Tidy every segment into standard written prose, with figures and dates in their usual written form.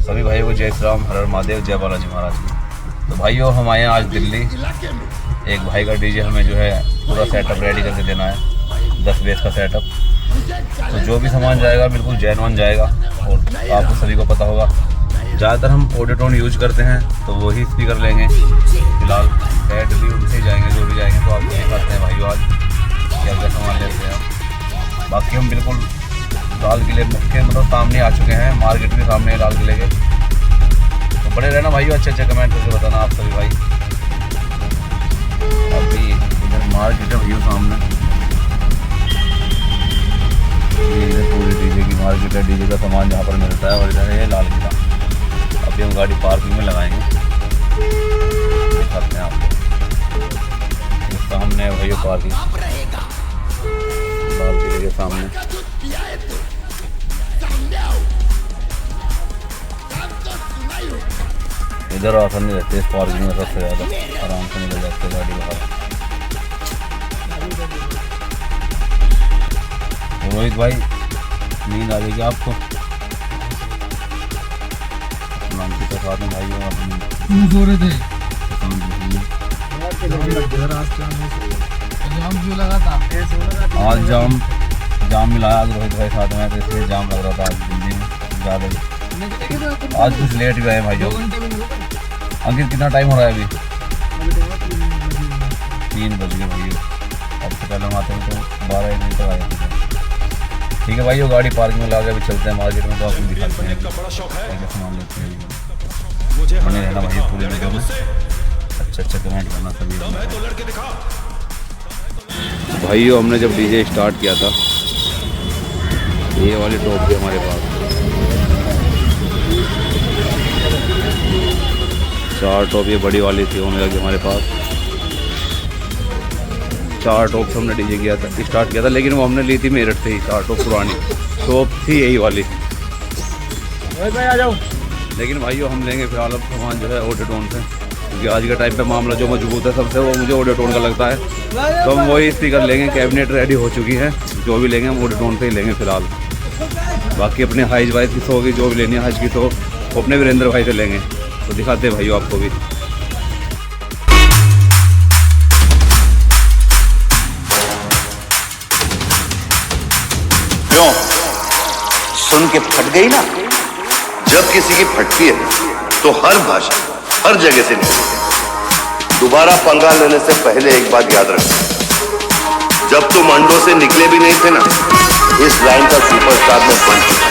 सभी भाइयों को जय श्री राम, हर हर महादेव, जय बालाजी महाराज की। तो भाइयों हम आए हैं आज दिल्ली। एक भाई का डीजे हमें जो है पूरा सेटअप रेडी करके देना है, 10 बेस का सेटअप। तो जो भी सामान जाएगा बिल्कुल जेन्युइन जाएगा। और आपको सभी को पता होगा ज़्यादातर हम ऑडियोटोन यूज करते हैं, तो वही स्पीकर लेंगे फिलहाल। सेट भी उनसे जाएंगे जो भी जाएंगे। तो आप देख सकते हैं भाइयों आज क्या क्या सामान लेते हैं। बाकी हम बिल्कुल लाल किले के मतलब सामने आ चुके हैं, मार्केट भी सामने है लाल किले के। तो बड़े रहना भाइयों, अच्छे अच्छे कमेंट करके बताना आप सभी भाई। अभी इधर मार्केट है भाइयों सामने, ये इधर पूरी डीजे की मार्केट है, डीजे का सामान जहाँ पर मिलता है। और इधर है लाल किला। अभी हम गाड़ी पार्किंग में लगाएंगे, दिखाते हैं आपको। सामने है भाइयों पार्किंग, लाल किले के सामने। इधर आसानी रहती है इस पार्किंग में, सबसे ज़्यादा आराम से निकल जाती है गाड़ी बाहर। रोहित भाई नींद आ गई क्या आपको? नाम के साथ में भाई अपनी सो रहे थे। आज जाम मिलाया रोहित भाई साथ में, तो इसलिए जाम लग रहा था आज दिल्ली में ज़्यादा। आज कुछ लेट गए भाई। अंकित कितना टाइम हो रहा है अभी? 3 बज गए भाई। अब से पहले हम आते हैं तो 12-1 बजे तक आए थे। ठीक है भाई, वो गाड़ी पार्किंग में ला के अभी चलते हैं मार्केट में। तो आपको दिखाते हैं क्या सामान लेते हैं। बने रहना भाई पूरे वीडियो में, अच्छा कमेंट करना सभी। तो भाइयों हमने जब डीजे स्टार्ट किया था, ये वाली टॉप भी हमारे पास 4 टॉप, ये बड़ी वाली थी ओमेगा की हमारे पास। 4 टॉप से हमने डीजे किया था, स्टार्ट किया था। लेकिन वो हमने ली थी मेरठ से ही, 4 टॉप पुरानी टॉप थी यही वाली। भाई आ जाओ। लेकिन भाइयों हम लेंगे फिलहाल अब सामान जो है ऑडियोटोन से, क्योंकि आज के टाइम पे मामला जो मजबूत है सबसे, वो मुझे ऑडियोटोन का लगता है। तो हम वही स्पीकर लेंगे, कैबिनेट रेडी हो चुकी है। जो भी लेंगे हम ऑडियोटोन से ही लेंगे फिलहाल। बाकी अपने हाइज वाइज की होगी, जो भी लेनी है हाइज की तो अपने वीरेंद्र भाई से लेंगे। तो दिखाते हैं भाइयों आपको भी। क्यों सुन के फट गई ना? जब किसी की फटती है तो हर भाषा हर जगह से निकलती। दोबारा पंगा लेने से पहले एक बात याद रखना, जब तुम अंडों से निकले भी नहीं थे ना, इस लाइन का सुपरस्टार में बन चुका।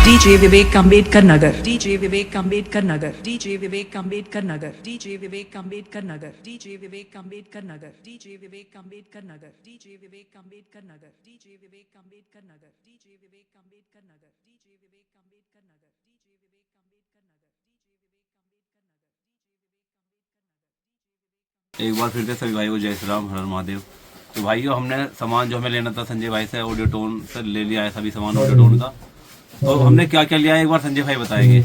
डीजे विवेक अम्बेडकर नगर, डीजे विवेक अम्बेडकर नगर, डीजे विवेक अम्बेडकर नगर, डीजे विवेक अम्बेडकर नगर, डीजे विवेक अम्बेडकर नगर, डीजे विवेक अम्बेडकर नगर, डीजे विवेक अम्बेडकर नगर, डीजे विवेक अम्बेडकर नगर, डीजे विवेक अम्बेडकर नगर, डीजे विवेक अम्बेडकर नगर, डीजे विवेक अम्बेडकर नगर। एक बार फिर से सभी भाइयों को जय श्री राम, हर हर महादेव। तो भाइयों हमने सामान जो हमें लेना था संजय भाई से ऑडियोटोन से ले लिया है, सभी सामान ऑडियोटोन का। तो हमने क्या क्या लिया है एक बार संजय भाई बताएंगे।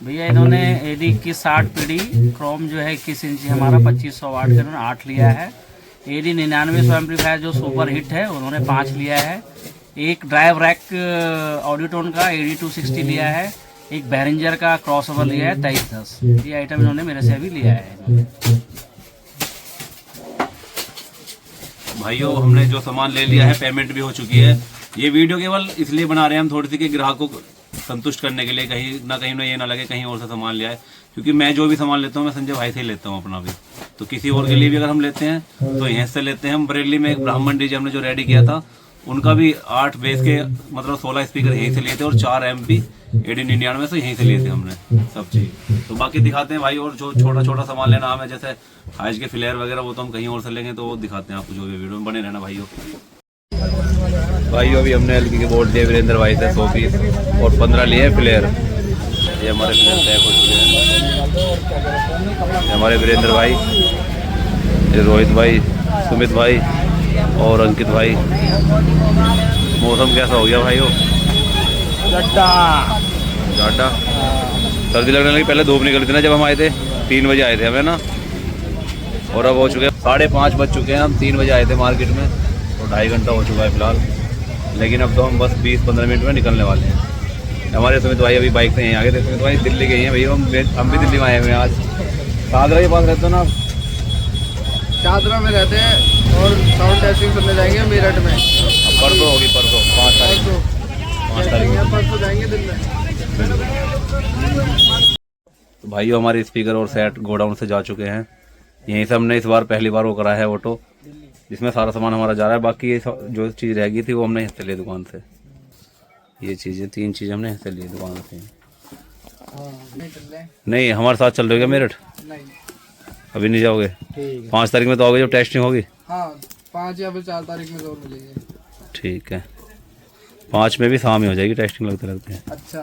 भैया इन्होंने एडी की 60 पीढ़ी क्रोम जो है 21 इंची हमारा 2500 वाट का इन्होंने 8 लिया है। एडी 99 एम्पलीफायर जो सुपर हिट है उन्होंने 5 लिया है। एक ड्राइव रैक ऑडियोटोन का एडी 260 लिया है। एक बैरिंजर का क्रॉसओवर लिया है 2310। ये आइटम इन्होंने मेरे से अभी लिया है। भाइयों हमने जो सामान ले लिया है, पेमेंट भी हो चुकी है। ये वीडियो केवल इसलिए बना रहे हैं हम थोड़ी सी कि ग्राहकों को संतुष्ट करने के लिए, कहीं ना ये ना लगे कहीं और से सामान लिया है। क्योंकि मैं जो भी सामान लेता हूँ मैं संजय भाई से ही लेता हूँ अपना भी। तो किसी और के लिए भी अगर हम लेते हैं तो यहीं से लेते हैं। हम बरेली में एक ब्राह्मण डीजे हमने जो रेडी किया था, उनका भी 8 बेस के मतलब 16 स्पीकर यहीं से लिए थे और 4 MP एडी 99 से यहीं से लिए थे हमने सब चीज। तो बाकी दिखाते हैं भाई। और जो छोटा छोटा सामान लेना हमें, जैसे हाइज के फ्लेयर वगैरह, वो तो हम कहीं और से लेंगे, तो वो दिखाते हैं आपको। जो भी वीडियो में बने रहना भाइयों। भाइयों अभी हमने एलपी के बोर्ड लिए वीरेंद्र भाई से 100 पीस और 15 लिए फ्लेयर। ये हमारे फ्लेयर तय हो चुके हैं। हमारे वीरेंद्र भाई, ये रोहित भाई, सुमित भाई और अंकित भाई। मौसम कैसा हो गया भाइयों? जाटा सर्दी लगने लगी। पहले धूप निकली थी ना जब हम आए थे, 3 बजे आए थे हमें ना, और अब हो चुके हैं 5:30 बज चुके हैं। हम 3 बजे आए थे मार्केट में, तो 2.5 घंटा हो चुका है फिलहाल। लेकिन अब तो हम बस 20-15 मिनट में निकलने वाले हैं। हमारे सुमित भाई अभी बाइक से यहीं आगे थे। सुमित भाई दिल्ली गए हैं भैया, हम भी दिल्ली में आए हुए हैं आज। सादरा के पास रहते हो ना? चादरा में रहते हैं और साउंड टेस्टिंग करने जाएंगे मेरठ में। परसों होगी, परसों 5 तारीख को। परसों जाएंगे दिन में। तो भाइयों हमारे स्पीकर और सेट गोडाउन से जा चुके हैं। यहीं से हमने इस बार पहली बार वो करा है ऑटो, जिसमें सारा सामान हमारा जा रहा है। बाकी ये जो चीज़ रह गई थी वो हमने हिस्से लिए दुकान से। ये चीज़ें 3 चीज़ हमने हिस्से लिए दुकान से। नहीं हमारे साथ चल रहे हो क्या मेरठ? नहीं अभी नहीं जाओगे? ठीक है। 5 तारीख में तो आओगे जब टेस्टिंग होगी? हाँ 5 या फिर 4 तारीख में जरूर मिलेंगे। ठीक है, 5 में भी शाम ही हो जाएगी टेस्टिंग लगते लगते हैं। अच्छा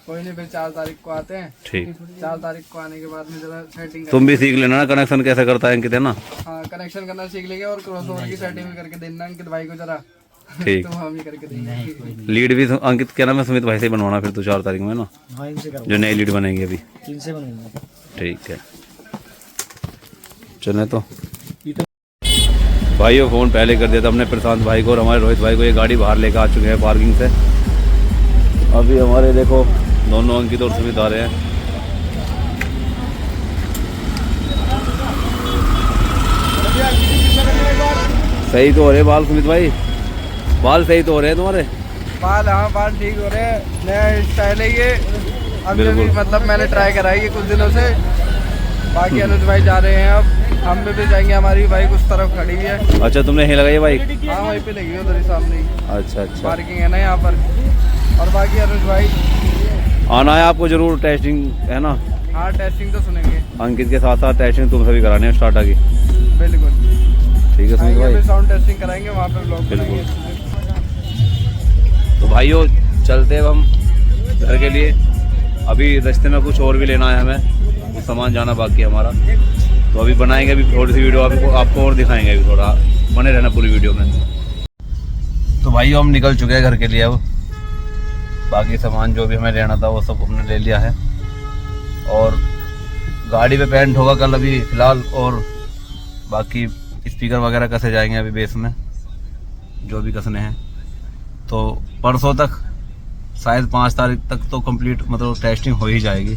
कोई नहीं, फिर 4 तारीख को आते हैं। ठीक। 4 तारीख को आने के बाद में जरा सेटिंग तुम भी सीख लेना ना कनेक्शन कैसे करता है अंकित, है ना? हाँ कनेक्शन करना सीख लेंगे और क्रॉसओवर की सेटिंग भी करके देना अंकित भाई को जरा। ठीक। तो हम ही करके देंगे। लीड भी अंकित क्या नाम है, सुमित भाई से बनवाना फिर तो 4 तारीख में ना, जो नई लीड बनेंगे अभी। ठीक है चले। तो भाइयों फ़ोन पहले कर दिया था हमने प्रशांत भाई को और हमारे रोहित भाई को। ये गाड़ी बाहर लेकर आ चुके हैं पार्किंग से। अभी हमारे देखो दोनों अंकित और सुमित आ रहे हैं। सही तो हो रहे बाल सुमित भाई? बाल सही तो हो रहे हैं तुम्हारे? बाल, हाँ बाल ठीक हो रहे हैं। नया स्टाइल है ये। अब बिल्कुल। भी मतलब मैंने ट्राई कराई है कुछ दिनों से। बाकी अनुज भाई जा रहे हैं, अब हम भी जाएंगे। हमारी बाइक उस तरफ खड़ी हुई है। अच्छा तुमने यहीं लगाई बाइक? हाँ वहीं पे लगी है उधर ही सामने ही। अच्छा अच्छा, पार्किंग है ना यहाँ पर। और बाकी अनुज भाई आना है आपको जरूर, टेस्टिंग है ना? हाँ टेस्टिंग तो सुनेंगे। अंकित के साथ साथ टेस्टिंग तुमसे भी करानी है स्टार्टा की। बिल्कुल ठीक है सुमित आएंगे, भाई? फिर साउंड टेस्टिंग कराएंगे वहाँ पे ब्लॉग बिल्कुल। बनाएंगे। तो भाइयों चलते हैं हम घर के लिए। अभी रास्ते में कुछ और भी लेना है हमें, कुछ सामान जाना बाकी है हमारा। तो अभी बनाएंगे अभी थोड़ी सी वीडियो आपको और दिखाएंगे। अभी थोड़ा बने रहना पूरी वीडियो में। तो भाइयों हम निकल चुके हैं घर के लिए। अब बाकी सामान जो भी हमें लेना था वो सब हमने ले लिया है और गाड़ी पे पेंट होगा कल अभी फ़िलहाल। और बाकी स्पीकर वगैरह कसे जाएंगे अभी बेस में, जो भी कसने हैं। तो परसों तक शायद 5 तारीख तक तो कंप्लीट मतलब टेस्टिंग हो ही जाएगी।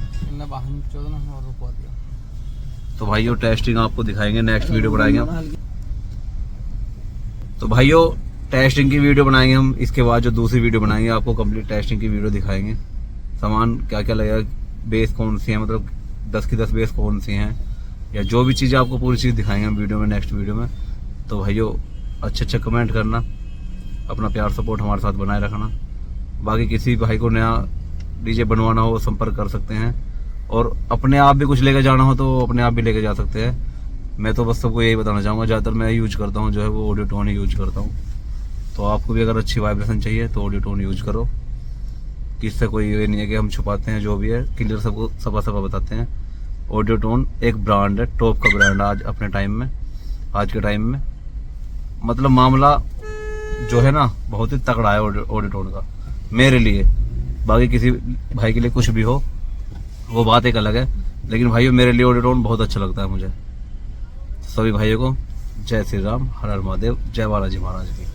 तो भाइयों टेस्टिंग आपको दिखाएंगे, नेक्स्ट वीडियो बनाएंगे हम। तो भाइयों टेस्टिंग की वीडियो बनाएंगे हम। इसके बाद जो दूसरी वीडियो बनाएंगे आपको कंप्लीट टेस्टिंग की वीडियो दिखाएंगे। सामान क्या क्या लगेगा, बेस कौन सी है, मतलब 10 की 10 बेस कौन सी हैं, या जो भी चीज़ें आपको पूरी चीज़ दिखाएंगे हम वीडियो में, नेक्स्ट वीडियो में। तो भाइयों अच्छे कमेंट करना, अपना प्यार सपोर्ट हमारे साथ बनाए रखना। बाकी किसी भाई को नया डीजे बनवाना हो संपर्क कर सकते हैं, और अपने आप भी कुछ लेकर जाना हो तो अपने आप भी लेकर जा सकते हैं। मैं तो बस सबको यही बताना चाहूँगा, ज़्यादातर मैं यूज करता हूँ जो है वो ऑडियो टोन ही यूज करता हूँ। तो आपको भी अगर अच्छी वाइब्रेशन चाहिए तो ऑडियो टोन यूज करो। किससे कोई ये नहीं है कि हम छुपाते हैं, जो भी है क्लियर सबको सफा बताते हैं। ऑडियो टोन एक ब्रांड है, टॉप का ब्रांड आज अपने टाइम में, आज के टाइम में। मतलब मामला जो है ना बहुत ही तगड़ा है ऑडियो टोन का मेरे लिए। बाकी किसी भाई के लिए कुछ भी हो वो बात एक अलग है, लेकिन भाइयों मेरे लिए ऑडियो टोन बहुत अच्छा लगता है मुझे। सभी भाइयों को जय श्री राम, हर हर महादेव, जय बालाजी महाराज की।